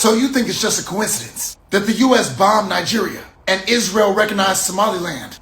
So you think it's just a coincidence that the US bombed Nigeria and Israel recognized Somaliland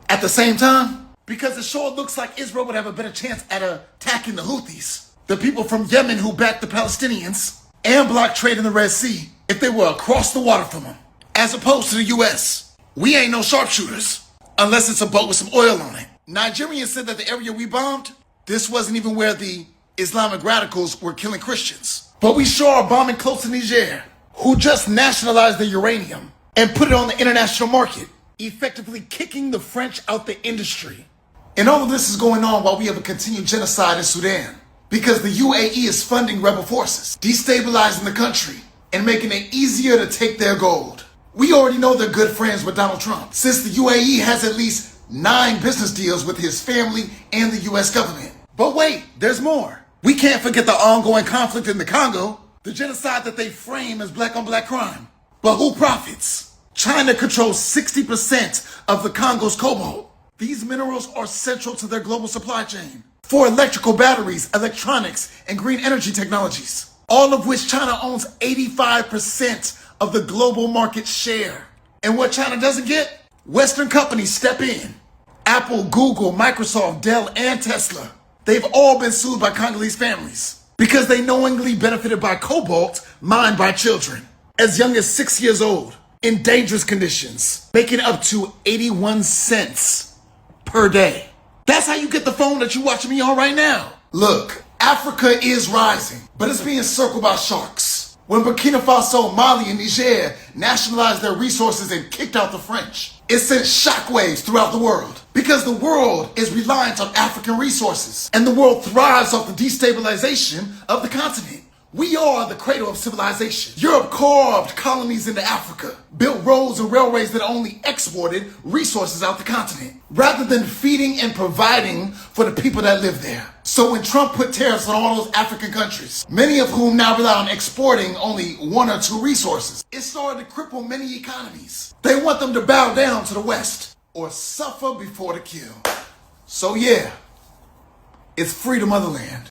at the same time? Because it sure looks like Israel would have a better chance at attacking the Houthis, the people from Yemen who backed the Palestinians, and block trade in the Red Sea if they were across the water from them, as opposed to the US. We ain't no sharpshooters, unless it's a boat with some oil on it. Nigerians said that the area we bombed, this wasn't even where the Islamic radicals were killing Christians. But we sure are bombing close to Niger, who just nationalized the uranium and put it on the international market, effectively kicking the French out the industry. And all of this is going on while we have a continued genocide in Sudan, because the UAE is funding rebel forces, destabilizing the country and making it easier to take their gold. We already know they're good friends with Donald Trump, since the UAE has at least 9 business deals with his family and the US government. But wait, there's more. We can't forget the ongoing conflict in the Congo, the genocide that they frame as black on black crime. But who profits? China controls 60% of the Congo's cobalt. These minerals are central to their global supply chain for electrical batteries, electronics, and green energy technologies, all of which China owns 85% of the global market share. And what China doesn't get? Western companies step in. Apple, Google, Microsoft, Dell, and Tesla. They've all been sued by Congolese families because they knowingly benefited by cobalt mined by children as young as 6 years old in dangerous conditions, making up to 81 cents per day. That's how you get the phone that you're watching me on right now. Look, Africa is rising, but it's being circled by sharks. When Burkina Faso, Mali, and Niger nationalized their resources and kicked out the French, it sent shockwaves throughout the world because the world is reliant on African resources and the world thrives off the destabilization of the continent. We are the cradle of civilization. Europe carved colonies into Africa, built roads and railways that only exported resources out the continent, rather than feeding and providing for the people that live there. So when Trump put tariffs on all those African countries, many of whom now rely on exporting only 1 or 2 resources, it started to cripple many economies. They want them to bow down to the West or suffer before the kill. So yeah, it's free to motherland.